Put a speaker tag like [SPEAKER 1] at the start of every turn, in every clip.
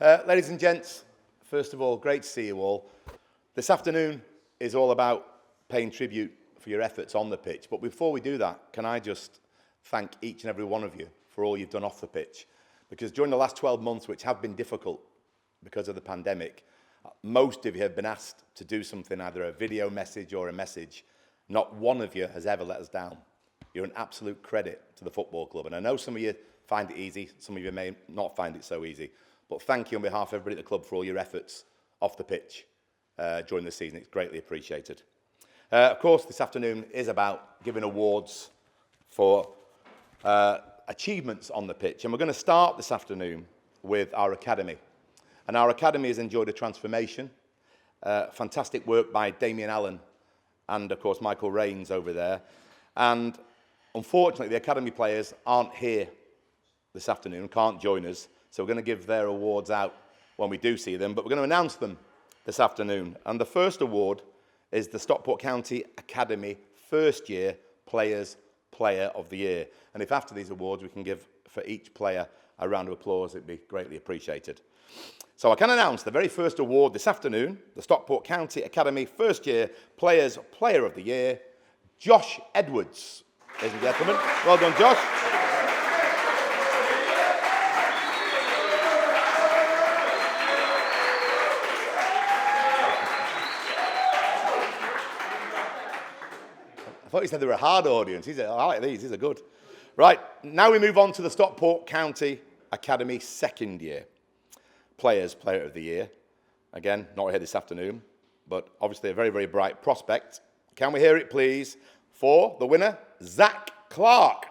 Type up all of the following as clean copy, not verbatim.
[SPEAKER 1] Ladies and gents, first of all, great to see you all. This afternoon is all about paying tribute for your efforts on the pitch. But before we do that, can I just thank each and every one of you for all you've done off the pitch? Because during the last 12 months, which have been difficult because of the pandemic, most of you have been asked to do something, either a video message or a message. Not one of you has ever let us down. You're an absolute credit to the football club. And I know some of you find it easy, some of you may not find it so easy. But thank you on behalf of everybody at the club for all your efforts off the pitch during the season. It's greatly appreciated. Of course, this afternoon is about giving awards for achievements on the pitch. And we're going to start this afternoon with our academy. And our academy has enjoyed a transformation. Fantastic work by Damien Allen and, of course, Michael Rains over there. And unfortunately, the academy players aren't here this afternoon, can't join us. So we're going to give their awards out when we do see them. But we're going to announce them this afternoon. And the first award is the Stockport County Academy First Year Players Player of the Year. And if after these awards we can give for each player a round of applause, it'd be greatly appreciated. So I can announce the very first award this afternoon, the Stockport County Academy First Year Players Player of the Year, Josh Edwards. Ladies and gentlemen, well done, Josh. I thought you said they were a hard audience. I like these are good. Right, now we move on to the Stockport County Academy Second Year Players Player of the Year. Again, not here this afternoon, but obviously a very, very bright prospect. Can we hear it, please, for the winner, Zach Clark.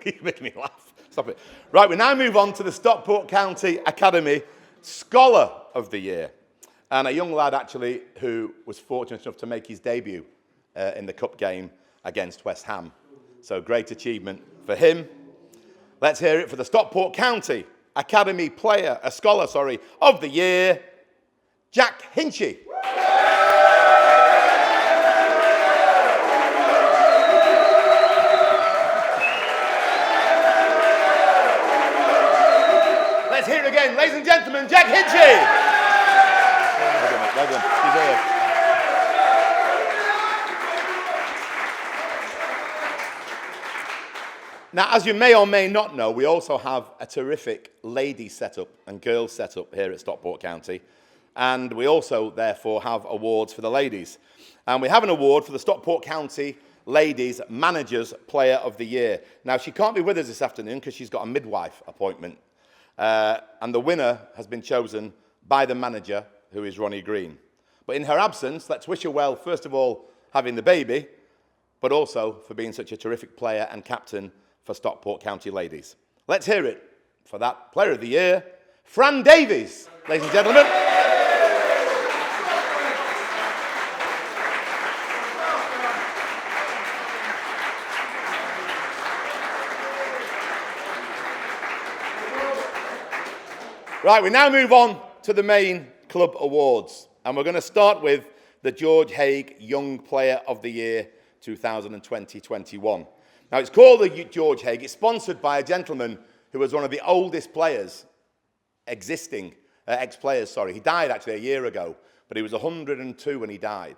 [SPEAKER 1] You're making me laugh. Stop it. Right, we now move on to the Stockport County Academy Scholar of the Year. And a young lad, actually, who was fortunate enough to make his debut in the cup game against West Ham. So great achievement for him. Let's hear it for the Stockport County Academy Scholar of the Year, Jack Hinchy. Let's hear it again, ladies and gentlemen, Jack Hinchy. Well done. Deserved. Now, as you may or may not know, we also have a terrific ladies setup and girls setup here at Stockport County. And we also, therefore, have awards for the ladies. And we have an award for the Stockport County Ladies Managers Player of the Year. Now, she can't be with us this afternoon because she's got a midwife appointment. And the winner has been chosen by the manager, who is Ronnie Green. But in her absence, let's wish her well, first of all, having the baby, but also for being such a terrific player and captain for Stockport County Ladies. Let's hear it for that Player of the Year, Fran Davies, ladies and gentlemen. Right, we now move on to the main club awards. And we're going to start with the George Haigh Young Player of the Year 2020-21. Now, it's called the George Haigh. It's sponsored by a gentleman who was one of the oldest players existing, ex-players, sorry. He died actually a year ago, but he was 102 when he died.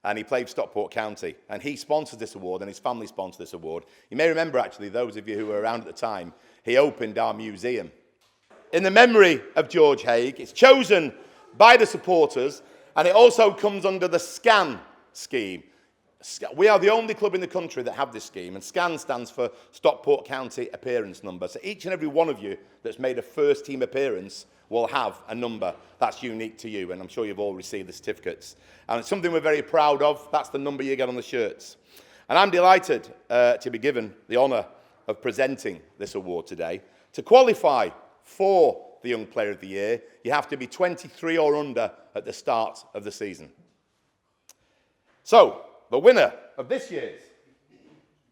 [SPEAKER 1] And he played Stockport County. And he sponsored this award, and his family sponsored this award. You may remember, actually, those of you who were around at the time, he opened our museum. In the memory of George Haigh, it's chosen by the supporters, and it also comes under the SCAN scheme. We are the only club in the country that have this scheme, and SCAN stands for Stockport County Appearance Number. So each and every one of you that's made a first team appearance will have a number that's unique to you, and I'm sure you've all received the certificates. And it's something we're very proud of. That's the number you get on the shirts. And I'm delighted to be given the honour of presenting this award today. To qualify for the Young Player of the Year, you have to be 23 or under at the start of the season. So, the winner of this year's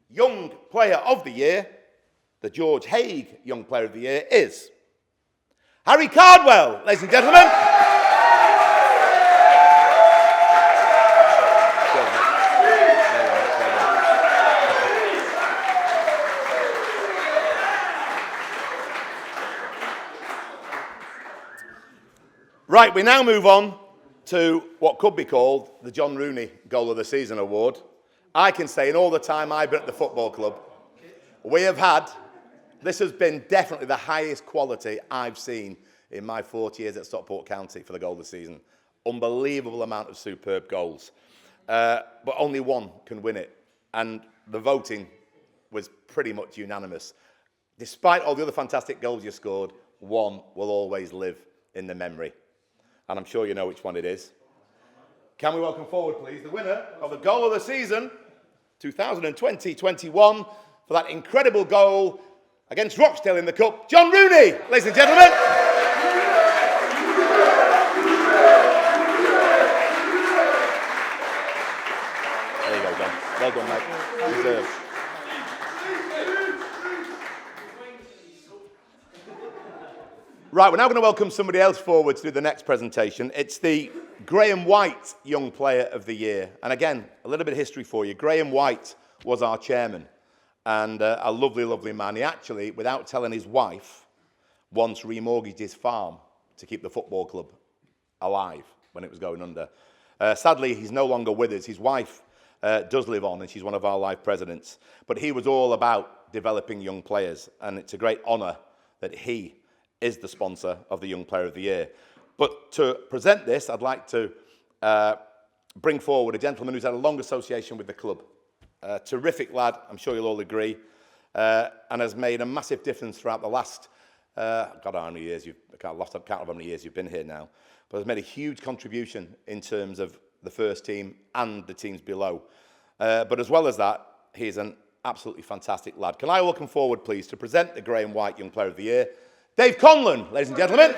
[SPEAKER 1] Young Player of the Year, the George Haigh Young Player of the Year, is Harry Cardwell, ladies and gentlemen. Right, we now move on to what could be called the John Rooney Goal of the Season Award. I can say in all the time I've been at the football club, this has been definitely the highest quality I've seen in my 40 years at Stockport County for the Goal of the Season. Unbelievable amount of superb goals. But only one can win it. And the voting was pretty much unanimous. Despite all the other fantastic goals you scored, one will always live in the memory. And I'm sure you know which one it is. Can we welcome forward, please, the winner of the Goal of the Season 2020-21 for that incredible goal against Rochdale in the Cup, John Rooney, ladies and gentlemen. There you go, John. Well done, mate. Deserved. Right, we're now going to welcome somebody else forward to do the next presentation. It's the Graham White Young Player of the Year. And again, a little bit of history for you. Graham White was our chairman and a lovely, lovely man. He actually, without telling his wife, once remortgaged his farm to keep the football club alive when it was going under. Sadly, he's no longer with us. His wife does live on, and she's one of our life presidents. But he was all about developing young players, and it's a great honour that he is the sponsor of the Young Player of the Year. But to present this, I'd like to bring forward a gentleman who's had a long association with the club. A terrific lad, I'm sure you'll all agree, and has made a massive difference throughout the last, God, how many years I've lost count of how many years you've been here now, but has made a huge contribution in terms of the first team and the teams below. But as well as that, he's an absolutely fantastic lad. Can I welcome forward, please, to present the Graham White Young Player of the Year, Dave Conlon, ladies and gentlemen.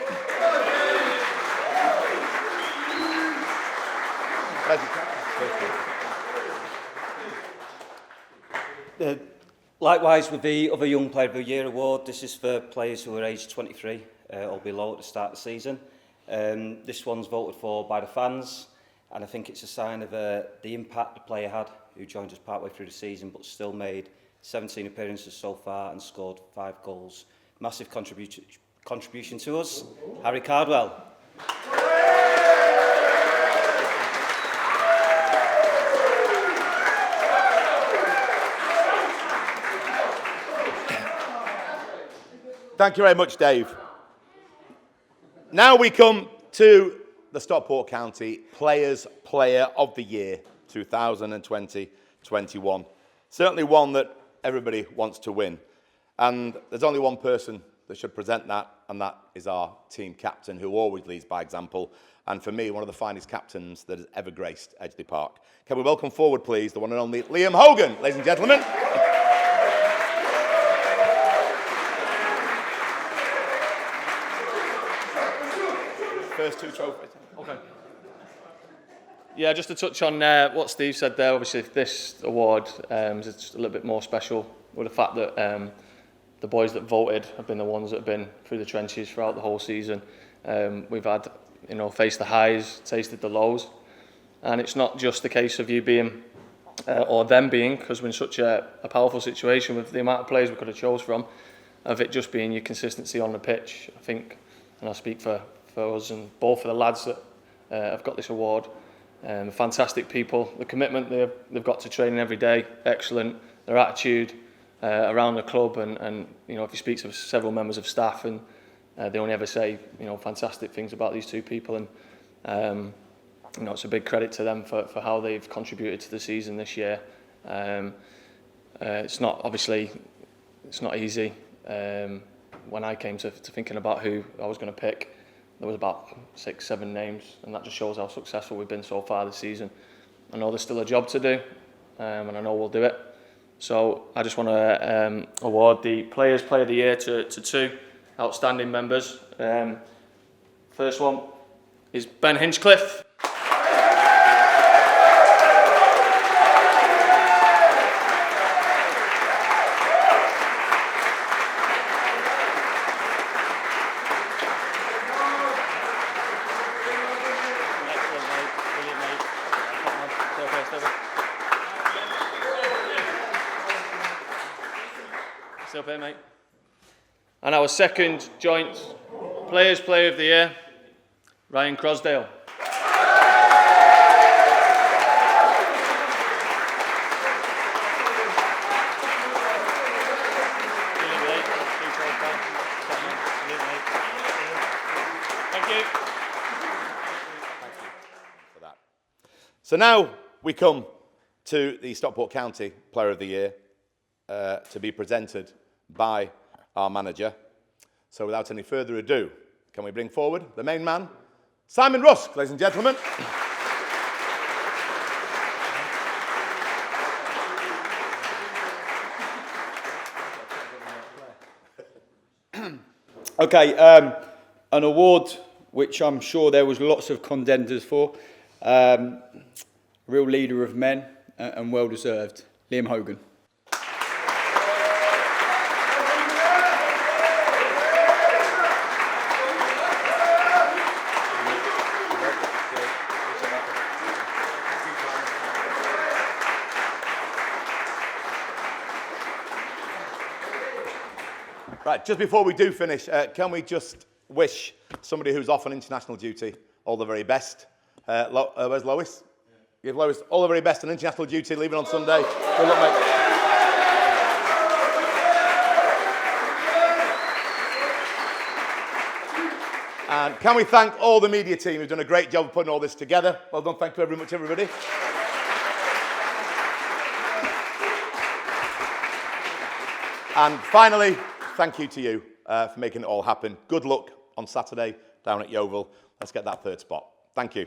[SPEAKER 2] Likewise with the other Young Player of the Year award, this is for players who are aged 23 or below at the start of the season. This one's voted for by the fans, and I think it's a sign of the impact the player had, who joined us partway through the season but still made 17 appearances so far and scored 5 goals. Massive contribution to us, Harry Cardwell.
[SPEAKER 1] Thank you very much, Dave. Now we come to the Stockport County Players Player of the Year 2020-21. Certainly one that everybody wants to win. And there's only one person that should present that, and that is our team captain, who always leads by example, and for me, one of the finest captains that has ever graced Edgeley Park. Can we welcome forward, please, the one and only Liam Hogan, ladies and gentlemen. First 2 trophies.
[SPEAKER 3] Okay. Yeah, just to touch on what Steve said there, obviously this award is just a little bit more special with the fact that the boys that voted have been the ones that have been through the trenches throughout the whole season. We've had, faced the highs, tasted the lows, and it's not just the case of you being, or them being, because we're in such a powerful situation with the amount of players we could have chose from, of it just being your consistency on the pitch. I think, and I speak for us and both of the lads that have got this award, fantastic people, the commitment they've got to training every day, excellent, their attitude, around the club, and if you speak to several members of staff, and they only ever say fantastic things about these 2 people, and it's a big credit to them for how they've contributed to the season this year. It's not easy. When I came to thinking about who I was going to pick, there was about 6-7 names, and that just shows how successful we've been so far this season. I know there's still a job to do, and I know we'll do it. So I just want to award the Players Player of the Year to 2 outstanding members. First one is Ben Hinchcliffe. Still there, mate. And our second joint Players Player of the Year, Ryan Crosdale. Thank you.
[SPEAKER 1] For that. So now we come to the Stockport County Player of the Year to be presented by our manager. So without any further ado, can we bring forward the main man, Simon Rusk, ladies and gentlemen.
[SPEAKER 4] Okay, an award which I'm sure there was lots of contenders for. Real leader of men and well deserved. Liam Hogan.
[SPEAKER 1] Right, just before we do finish, can we just wish somebody who's off on international duty all the very best? Where's Lois? Give Lois all the very best on international duty, leaving on Sunday. Good luck, mate. And can we thank all the media team who've done a great job of putting all this together? Well done, thank you very much, everybody. And finally, thank you to you for making it all happen. Good luck on Saturday down at Yeovil. Let's get that third spot. Thank you.